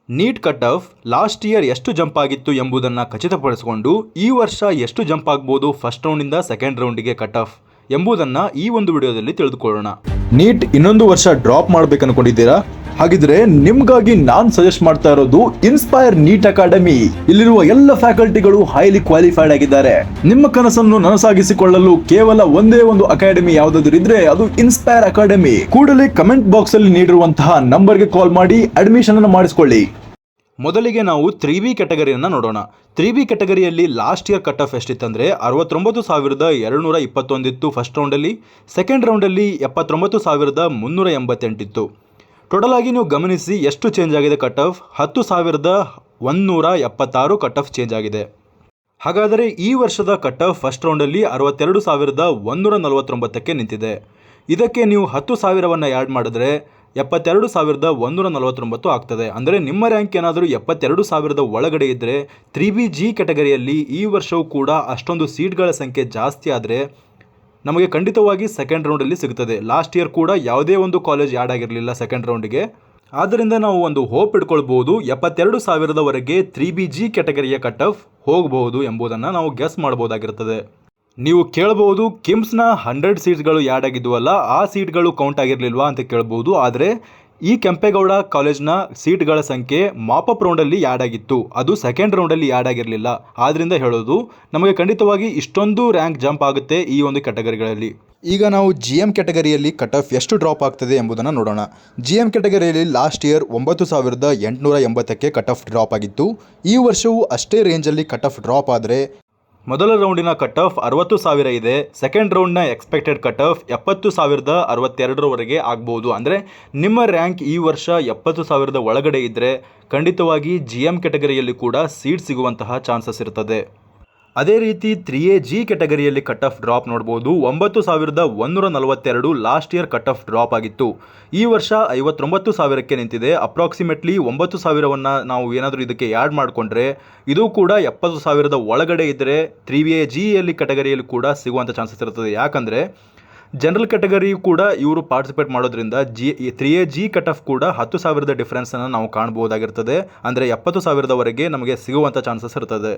Neat cut off last year ಎಷ್ಟು jump ಆಗಿತ್ತು ಎಂಬುದನ್ನು ಖಚಿತಪಡಿಸಿಕೊಂಡು ಈ ವರ್ಷ ಎಷ್ಟು ಜಂಪ್ ಆಗ್ಬೋದು ಫಸ್ಟ್ ರೌಂಡಿಂದ ಸೆಕೆಂಡ್ ರೌಂಡಿಗೆ ಕಟ್ ಆಫ್ ಎಂಬುದನ್ನು ಈ ಒಂದು ವಿಡಿಯೋದಲ್ಲಿ ತಿಳಿದುಕೊಳ್ಳೋಣ. ನೀಟ್ ಇನ್ನೊಂದು ವರ್ಷ ಡ್ರಾಪ್ ಮಾಡ್ಬೇಕು ಅನ್ಕೊಂಡಿದ್ದೀರಾ? ಹಾಗಿದ್ರೆ ನಿಮ್ಗಾಗಿ ನಾನ್ ಸಜೆಸ್ಟ್ ಮಾಡ್ತಾ ಇರೋದು ಇನ್ಸ್ಪೈರ್ ನೀಟ್ ಅಕಾಡೆಮಿ. ಇಲ್ಲಿರುವ ಎಲ್ಲ ಫ್ಯಾಕಲ್ಟಿಗಳು ಹೈಲಿ ಕ್ವಾಲಿಫೈಡ್ ಆಗಿದ್ದಾರೆ. ನಿಮ್ಮ ಕನಸನ್ನು ನನಸಾಗಿಸಿಕೊಳ್ಳಲು ಕೇವಲ ಒಂದೇ ಒಂದು ಅಕಾಡೆಮಿ ಯಾವುದಾದ್ರೂ ಇದ್ರೆ ಅದು ಇನ್ಸ್ಪೈರ್ ಅಕಾಡೆಮಿ. ಕೂಡಲೇ ಕಮೆಂಟ್ ಬಾಕ್ಸ್ ಅಲ್ಲಿ ನೀಡಿರುವಂತಹ ನಂಬರ್ಗೆ ಕಾಲ್ ಮಾಡಿ ಅಡ್ಮಿಷನ್ ಅನ್ನು ಮಾಡಿಸಿಕೊಳ್ಳಿ. ಮೊದಲಿಗೆ ನಾವು 3B ಕ್ಯಾಟಗರಿಯನ್ನು ನೋಡೋಣ. 3B ಕ್ಯಾಟಗರಿಯಲ್ಲಿ ಲಾಸ್ಟ್ ಇಯರ್ ಕಟ್ ಆಫ್ ಎಷ್ಟಿತ್ತಂದರೆ 69,221 ಇತ್ತು ಫಸ್ಟ್ ರೌಂಡಲ್ಲಿ. ಸೆಕೆಂಡ್ ರೌಂಡಲ್ಲಿ 79,388 ಇತ್ತು. ಟೋಟಲ್ ಆಗಿ ನೀವು ಗಮನಿಸಿ ಎಷ್ಟು ಚೇಂಜ್ ಆಗಿದೆ cut off. 10,176 cut off change ಆಗಿದೆ. ಹಾಗಾದರೆ ಈ ವರ್ಷದ ಕಟ್ ಆಫ್ ಫಸ್ಟ್ ರೌಂಡಲ್ಲಿ 62,149ಕ್ಕೆ ನಿಂತಿದೆ. ಇದಕ್ಕೆ ನೀವು 10,000ವನ್ನು ಆ್ಯಡ್ ಮಾಡಿದ್ರೆ 72,149 ಆಗ್ತದೆ. ಅಂದರೆ ನಿಮ್ಮ ರ್ಯಾಂಕ್ ಏನಾದರೂ 72,000 ಒಳಗಡೆ ಇದ್ದರೆ 3BG ಕ್ಯಾಟಗರಿಯಲ್ಲಿ ಈ ವರ್ಷವೂ ಕೂಡ ಅಷ್ಟೊಂದು ಸೀಟ್ಗಳ ಸಂಖ್ಯೆ ಜಾಸ್ತಿ ಆದರೆ ನಮಗೆ ಖಂಡಿತವಾಗಿ ಸೆಕೆಂಡ್ ರೌಂಡಲ್ಲಿ ಸಿಗ್ತದೆ. ಲಾಸ್ಟ್ ಇಯರ್ ಕೂಡ ಯಾವುದೇ ಒಂದು ಕಾಲೇಜ್ ಆ್ಯಡ್ ಆಗಿರಲಿಲ್ಲ ಸೆಕೆಂಡ್ ರೌಂಡಿಗೆ. ಆದ್ದರಿಂದ ನಾವು ಒಂದು ಹೋಪ್ ಇಟ್ಕೊಳ್ಬೋದು 72,000ವರೆಗೆ 3BG ಕ್ಯಾಟಗರಿಯ ಕಟ್ ಆಫ್ ಹೋಗಬಹುದು ಎಂಬುದನ್ನು ನಾವು ಗೆಸ್ ಮಾಡ್ಬೋದಾಗಿರ್ತದೆ. ನೀವು ಕೇಳಬಹುದು ಕಿಮ್ಸ್ನ 100 ಸೀಟ್ಸ್ಗಳು ಆ್ಯಡ್ ಆಗಿದ್ವಲ್ಲ, ಆ ಸೀಟ್ಗಳು ಕೌಂಟ್ ಆಗಿರಲಿಲ್ವಾ ಅಂತ ಕೇಳ್ಬೋದು. ಆದರೆ ಈ ಕೆಂಪೇಗೌಡ ಕಾಲೇಜ್ನ ಸೀಟ್ಗಳ ಸಂಖ್ಯೆ ಮಾಪಪ್ ರೌಂಡಲ್ಲಿ ಆ್ಯಡ್ ಆಗಿತ್ತು, ಅದು ಸೆಕೆಂಡ್ ರೌಂಡಲ್ಲಿ ಆ್ಯಡ್ ಆಗಿರಲಿಲ್ಲ. ಆದ್ದರಿಂದ ಹೇಳೋದು ನಮಗೆ ಖಂಡಿತವಾಗಿ ಇಷ್ಟೊಂದು ರ್ಯಾಂಕ್ ಜಂಪ್ ಆಗುತ್ತೆ ಈ ಒಂದು ಕ್ಯಾಟಗರಿಗಳಲ್ಲಿ. ಈಗ ನಾವು GM ಕ್ಯಾಟಗರಿಯಲ್ಲಿ ಕಟ್ ಆಫ್ ಎಷ್ಟು ಡ್ರಾಪ್ ಆಗ್ತದೆ ಎಂಬುದನ್ನು ನೋಡೋಣ. GM ಕ್ಯಾಟಗರಿಯಲ್ಲಿ ಲಾಸ್ಟ್ ಇಯರ್ 9,880ಕ್ಕೆ ಕಟ್ ಆಫ್ ಡ್ರಾಪ್ ಆಗಿತ್ತು. ಈ ವರ್ಷವೂ ಅಷ್ಟೇ ರೇಂಜಲ್ಲಿ ಕಟ್ ಆಫ್ ಡ್ರಾಪ್ ಆದರೆ ಮೊದಲ ರೌಂಡಿನ ಕಟ್ ಆಫ್ 60,000 ಇದೆ. ಸೆಕೆಂಡ್ ರೌಂಡ್ನ ಎಕ್ಸ್ಪೆಕ್ಟೆಡ್ ಕಟ್ ಆಫ್ 70,062ವರೆಗೆ ಆಗ್ಬೋದು. ಅಂದರೆ ನಿಮ್ಮ ರ್ಯಾಂಕ್ ಈ ವರ್ಷ 70,000 ಒಳಗಡೆ ಇದ್ದರೆ ಖಂಡಿತವಾಗಿ GM ಕ್ಯಾಟಗರಿಯಲ್ಲಿ ಕೂಡ ಸೀಟ್ ಸಿಗುವಂತಹ ಚಾನ್ಸಸ್ ಇರ್ತದೆ. ಅದೇ ರೀತಿ 3AG ಕ್ಯಾಟಗರಿಯಲ್ಲಿ ಕಟ್ ಆಫ್ ಡ್ರಾಪ್ ನೋಡ್ಬೋದು. 9,142 last year cut off drop ಆಗಿತ್ತು. ಈ ವರ್ಷ 59,000ಕ್ಕೆ ನಿಂತಿದೆ. ಅಪ್ರಾಕ್ಸಿಮೇಟ್ಲಿ 9,000ವನ್ನು ನಾವು ಏನಾದರೂ ಇದಕ್ಕೆ ಆ್ಯಡ್ ಮಾಡಿಕೊಂಡ್ರೆ ಇದು ಕೂಡ 70,000 ಒಳಗಡೆ ಇದ್ದರೆ 3AGಯಲ್ಲಿ ಕ್ಯಾಟಗರಿಯಲ್ಲಿ ಕೂಡ ಸಿಗುವಂಥ ಚಾನ್ಸಸ್ ಇರ್ತದೆ. ಯಾಕಂದರೆ ಜನರಲ್ ಕ್ಯಾಟಗರಿ ಕೂಡ ಇವರು ಪಾರ್ಟಿಸಿಪೇಟ್ ಮಾಡೋದ್ರಿಂದ 3AG ಕಟ್ ಆಫ್ ಕೂಡ 10,000 ಡಿಫ್ರೆನ್ಸನ್ನು ನಾವು ಕಾಣ್ಬೋದಾಗಿರ್ತದೆ. ಅಂದರೆ 70,000ವರೆಗೆ ನಮಗೆ ಸಿಗುವಂಥ ಚಾನ್ಸಸ್ ಇರ್ತದೆ.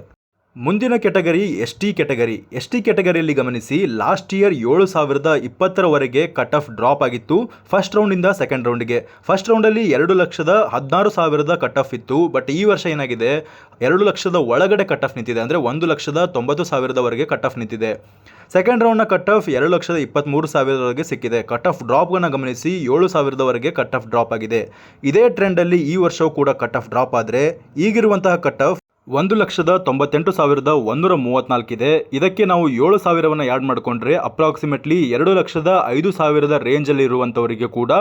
ಮುಂದಿನ ಕ್ಯಾಟಗರಿ ST ಕ್ಯಾಟಗರಿ. ST ಕ್ಯಾಟಗರಿಯಲ್ಲಿ ಗಮನಿಸಿ ಲಾಸ್ಟ್ ಇಯರ್ 7,020ವರೆಗೆ ಕಟ್ ಆಫ್ ಡ್ರಾಪ್ ಆಗಿತ್ತು ಫಸ್ಟ್ ರೌಂಡಿಂದ ಸೆಕೆಂಡ್ ರೌಂಡಿಗೆ. ಫಸ್ಟ್ ರೌಂಡಲ್ಲಿ 2,16,000 ಕಟ್ ಆಫ್ ಇತ್ತು. ಬಟ್ ಈ ವರ್ಷ ಏನಾಗಿದೆ 2 ಲಕ್ಷದ ಒಳಗಡೆ ಕಟ್ ಆಫ್ ನಿಂತಿದೆ. ಅಂದರೆ 1,90,000ವರೆಗೆ ಕಟ್ ಆಫ್ ನಿಂತಿದೆ. ಸೆಕೆಂಡ್ ರೌಂಡ್ನ ಕಟ್ ಆಫ್ 2,23,000ವರೆಗೆ ಸಿಕ್ಕಿದೆ. ಕಟ್ ಆಫ್ ಡ್ರಾಪ್ಗಳನ್ನು ಗಮನಿಸಿ 7,000ವರೆಗೆ ಕಟ್ ಆಫ್ ಡ್ರಾಪ್ ಆಗಿದೆ. ಇದೇ ಟ್ರೆಂಡಲ್ಲಿ ಈ ವರ್ಷವೂ ಕೂಡ ಕಟ್ ಆಫ್ ಡ್ರಾಪ್ ಆದರೆ ಈಗಿರುವಂತಹ ಕಟ್ ಆಫ್ 1,98,134 ಇದೆ. ಇದಕ್ಕೆ ನಾವು 7,000ವನ್ನು ಆ್ಯಡ್ ಮಾಡಿಕೊಂಡ್ರೆ ಅಪ್ರಾಕ್ಸಿಮೇಟ್ಲಿ 2,05,000 ರೇಂಜಲ್ಲಿ ಇರುವಂಥವರಿಗೆ ಕೂಡ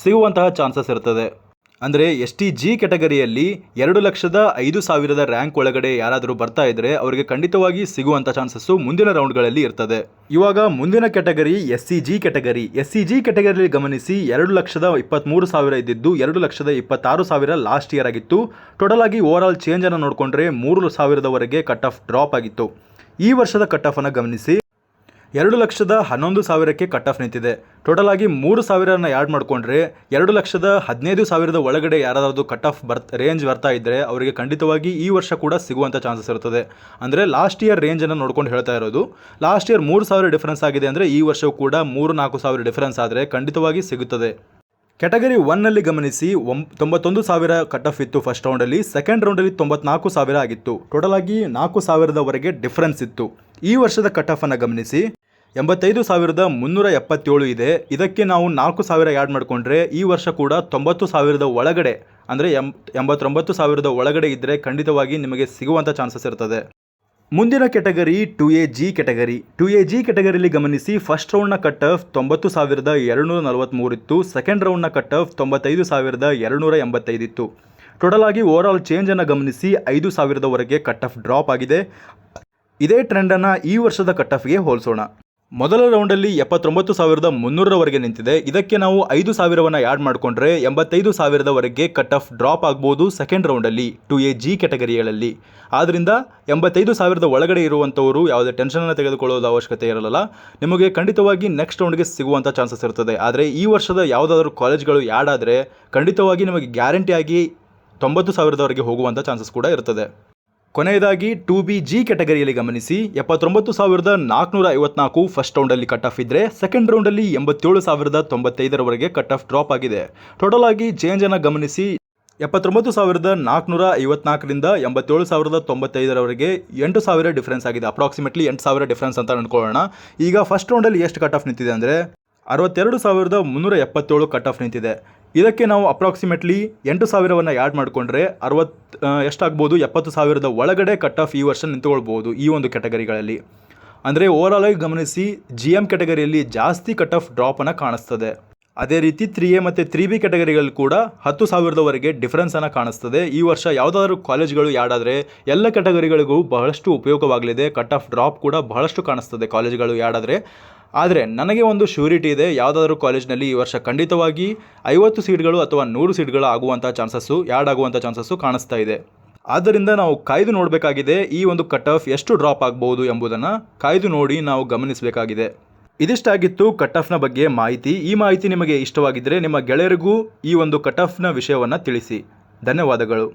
ಸಿಗುವಂತಹ ಚಾನ್ಸಸ್ ಇರ್ತದೆ. ಅಂದರೆ STG ಕ್ಯಾಟಗರಿಯಲ್ಲಿ 2,05,000 ರ್ಯಾಂಕ್ ಒಳಗಡೆ ಯಾರಾದರೂ ಬರ್ತಾ ಇದ್ದರೆ ಅವರಿಗೆ ಖಂಡಿತವಾಗಿ ಸಿಗುವಂಥ ಚಾನ್ಸಸ್ಸು ಮುಂದಿನ ರೌಂಡ್ಗಳಲ್ಲಿ ಇರ್ತದೆ. ಇವಾಗ ಮುಂದಿನ ಕ್ಯಾಟಗರಿ SCG ಕ್ಯಾಟಗರಿ. SCG ಕ್ಯಾಟಗರಿಯಲ್ಲಿ ಗಮನಿಸಿ 2,23,000 ಇದ್ದಿದ್ದು 2,26,000 ಲಾಸ್ಟ್ ಇಯರ್ ಆಗಿತ್ತು. ಟೋಟಲ್ ಆಗಿ ಓವರ್ ಆಲ್ ಚೇಂಜನ್ನು ನೋಡಿಕೊಂಡ್ರೆ 3,000ವರೆಗೆ ಕಟ್ ಆಫ್ ಡ್ರಾಪ್ ಆಗಿತ್ತು. ಈ ವರ್ಷದ ಕಟ್ ಆಫನ್ನು ಗಮನಿಸಿ 2,11,000ಕ್ಕೆ ಕಟ್ ಆಫ್ ನಿಂತಿದೆ. ಟೋಟಲ್ ಆಗಿ 3,000ನ ಆ್ಯಡ್ ಮಾಡಿಕೊಂಡ್ರೆ 2,15,000 ಒಳಗಡೆ ಯಾರಾದರೂ ಕಟ್ ಆಫ್ ರೇಂಜ್ ಬರ್ತಾ ಇದ್ದರೆ ಅವರಿಗೆ ಖಂಡಿತವಾಗಿ ಈ ವರ್ಷ ಕೂಡ ಸಿಗುವಂಥ ಚಾನ್ಸಸ್ ಇರ್ತದೆ. ಅಂದರೆ ಲಾಸ್ಟ್ ಇಯರ್ ರೇಂಜನ್ನು ನೋಡ್ಕೊಂಡು ಹೇಳ್ತಾ ಇರೋದು. ಲಾಸ್ಟ್ ಇಯರ್ 3,000 ಡಿಫರೆನ್ಸ್ ಆಗಿದೆ ಅಂದರೆ ಈ ವರ್ಷವೂ ಕೂಡ 3,000-4,000 ಡಿಫರೆನ್ಸ್ ಆದರೆ ಖಂಡಿತವಾಗಿ ಸಿಗುತ್ತದೆ. ಕ್ಯಾಟಗರಿ 1ನಲ್ಲಿ ಗಮನಿಸಿ 91,000 ಕಟ್ ಆಫ್ ಇತ್ತು ಫಸ್ಟ್ ರೌಂಡಲ್ಲಿ. ಸೆಕೆಂಡ್ ರೌಂಡಲ್ಲಿ 94,000 ಆಗಿತ್ತು. ಟೋಟಲ್ ಆಗಿ 4,000ವರೆಗೆ ಡಿಫರೆನ್ಸ್ ಇತ್ತು. ಈ ವರ್ಷದ ಕಟ್ ಆಫನ್ನು ಗಮನಿಸಿ 85,377 ಇದೆ. ಇದಕ್ಕೆ ನಾವು 4,000 ಆ್ಯಡ್ ಮಾಡಿಕೊಂಡ್ರೆ ಈ ವರ್ಷ ಕೂಡ 90,000 ಒಳಗಡೆ ಅಂದರೆ 89,000 ಒಳಗಡೆ ಇದ್ದರೆ ಖಂಡಿತವಾಗಿ ನಿಮಗೆ ಸಿಗುವಂಥ ಚಾನ್ಸಸ್ ಇರ್ತದೆ. ಮುಂದಿನ ಕ್ಯಾಟಗರಿ 2AG ಕ್ಯಾಟಗರಿ. 2AG ಕ್ಯಾಟಗರಿಯಲ್ಲಿ ಗಮನಿಸಿ ಫಸ್ಟ್ ರೌಂಡ್ನ ಕಟ್ ಆಫ್ 90,243 ಇತ್ತು. ಸೆಕೆಂಡ್ ರೌಂಡ್ನ ಕಟ್ ಆಫ್ 95,285 ಇತ್ತು. ಟೋಟಲ್ ಆಗಿ ಓವರ್ ಆಲ್ ಚೇಂಜನ್ನು ಗಮನಿಸಿ 5,000ವರೆಗೆ ಕಟ್ ಆಫ್ ಡ್ರಾಪ್ ಆಗಿದೆ. ಇದೇ ಟ್ರೆಂಡನ್ನು ಈ ವರ್ಷದ ಕಟ್ ಆಫ್ಗೆ ಹೋಲಿಸೋಣ. ಮೊದಲ ರೌಂಡಲ್ಲಿ 79,300ವರೆಗೆ ನಿಂತಿದೆ. ಇದಕ್ಕೆ ನಾವು 5,000ವನ್ನು ಆ್ಯಡ್ ಮಾಡಿಕೊಂಡ್ರೆ 85,000ವರೆಗೆ ಕಟ್ ಆಫ್ ಡ್ರಾಪ್ ಆಗ್ಬೋದು ಸೆಕೆಂಡ್ ರೌಂಡಲ್ಲಿ 2AG ಕ್ಯಾಟಗರಿಗಳಲ್ಲಿ. ಆದ್ದರಿಂದ 85,000 ಒಳಗಡೆ ಇರುವಂಥವರು ಯಾವುದೇ ಟೆನ್ಷನನ್ನು ತೆಗೆದುಕೊಳ್ಳೋದು ಅವಶ್ಯಕತೆ ಇರಲ್ಲ. ನಿಮಗೆ ಖಂಡಿತವಾಗಿ ನೆಕ್ಸ್ಟ್ ರೌಂಡ್ಗೆ ಸಿಗುವಂಥ ಚಾನ್ಸಸ್ ಇರ್ತದೆ. ಆದರೆ ಈ ವರ್ಷದ ಯಾವುದಾದ್ರೂ ಕಾಲೇಜ್ಗಳು ಆ್ಯಡ್ ಆದರೆ ಖಂಡಿತವಾಗಿ ನಿಮಗೆ ಗ್ಯಾರಂಟಿಯಾಗಿ 90,000ವರೆಗೆ ಹೋಗುವಂಥ ಚಾನ್ಸಸ್ ಕೂಡ ಇರ್ತದೆ. ಕೊನೆಯದಾಗಿ 2BG ಕ್ಯಾಟಗರಿಯಲ್ಲಿ ಗಮನಿಸಿ, 79,454 ಫಸ್ಟ್ ರೌಂಡಲ್ಲಿ ಕಟ್ ಆಫ್ ಇದ್ದರೆ ಸೆಕೆಂಡ್ ರೌಂಡಲ್ಲಿ 87,095ವರೆಗೆ ಕಟ್ ಆಫ್ ಡ್ರಾಪ್ ಆಗಿದೆ. ಟೋಟಲ್ ಆಗಿ ಚೇಂಜನ್ನು ಗಮನಿಸಿ, 79,454ರಿಂದ 87,095ವರೆಗೆ 8,000 ಡಿಫ್ರೆನ್ಸ್ ಆಗಿದೆ. ಅಪ್ರಾಕ್ಸಿಮೇಟ್ಲಿ 8,000 ಡಿಫ್ರೆನ್ಸ್ ಅಂತ ಅಂದ್ಕೊಳ್ಳೋಣ. ಈಗ ಫಸ್ಟ್ ರೌಂಡಲ್ಲಿ ಎಷ್ಟು ಕಟ್ ಆಫ್ ನಿಂತಿದೆ ಅಂದರೆ 62,377 ಕಟ್ ಆಫ್ ನಿಂತಿದೆ. ಇದಕ್ಕೆ ನಾವು ಅಪ್ರಾಕ್ಸಿಮೇಟ್ಲಿ 8,000ವನ್ನು ಆ್ಯಡ್ ಮಾಡಿಕೊಂಡ್ರೆ ಎಷ್ಟಾಗ್ಬೋದು, 70,000 ಒಳಗಡೆ ಕಟ್ ಆಫ್ ಈ ವರ್ಷ ನಿಂತುಕೊಳ್ಬೋದು ಈ ಒಂದು ಕ್ಯಾಟಗರಿಗಳಲ್ಲಿ. ಅಂದರೆ ಓವರಾಲ್ ಆಗಿ ಗಮನಿಸಿ, GM ಕ್ಯಾಟಗರಿಯಲ್ಲಿ ಜಾಸ್ತಿ ಕಟ್ ಆಫ್ ಡ್ರಾಪನ್ನು ಕಾಣಿಸ್ತದೆ. ಅದೇ ರೀತಿ 3A ಮತ್ತು 3B ಕ್ಯಾಟಗರಿಗಳಲ್ಲಿ ಕೂಡ 10,000ವರೆಗೆ ಡಿಫ್ರೆನ್ಸನ್ನು ಕಾಣಿಸ್ತದೆ. ಈ ವರ್ಷ ಯಾವುದಾದ್ರೂ ಕಾಲೇಜ್ಗಳು ಆ್ಯಡ್ ಆದರೆ ಎಲ್ಲ ಕ್ಯಾಟಗರಿಗಳಿಗೂ ಬಹಳಷ್ಟು ಉಪಯೋಗವಾಗಲಿದೆ. ಕಟ್ ಆಫ್ ಡ್ರಾಪ್ ಕೂಡ ಬಹಳಷ್ಟು ಕಾಣಿಸ್ತದೆ ಕಾಲೇಜ್ಗಳು ಆ್ಯಡ್ ಆದರೆ ನನಗೆ ಒಂದು ಶ್ಯೂರಿಟಿ ಇದೆ, ಯಾವುದಾದ್ರೂ ಕಾಲೇಜ್ನಲ್ಲಿ ಈ ವರ್ಷ ಖಂಡಿತವಾಗಿ 50 ಸೀಟ್ಗಳು ಅಥವಾ 100 ಸೀಟ್ಗಳು ಆಗುವಂಥ ಚಾನ್ಸಸ್ಸು ಆ್ಯಡ್ ಆಗುವಂಥ ಚಾನ್ಸಸ್ಸು ಕಾಣಿಸ್ತಾ ಇದೆ. ಆದ್ದರಿಂದ ನಾವು ಕಾಯ್ದು ನೋಡಬೇಕಾಗಿದೆ, ಈ ಒಂದು ಕಟ್ ಆಫ್ ಎಷ್ಟು ಡ್ರಾಪ್ ಆಗ್ಬೋದು ಎಂಬುದನ್ನು ಕಾಯ್ದು ನೋಡಿ ನಾವು ಗಮನಿಸಬೇಕಾಗಿದೆ. ಇದಿಷ್ಟಾಗಿತ್ತು ಕಟ್ ಆಫ್ನ ಬಗ್ಗೆ ಮಾಹಿತಿ. ಈ ಮಾಹಿತಿ ನಿಮಗೆ ಇಷ್ಟವಾಗಿದ್ದರೆ ನಿಮ್ಮ ಗೆಳೆಯರಿಗೂ ಈ ಒಂದು ಕಟ್ ಆಫ್ನ ವಿಷಯವನ್ನು ತಿಳಿಸಿ. ಧನ್ಯವಾದಗಳು.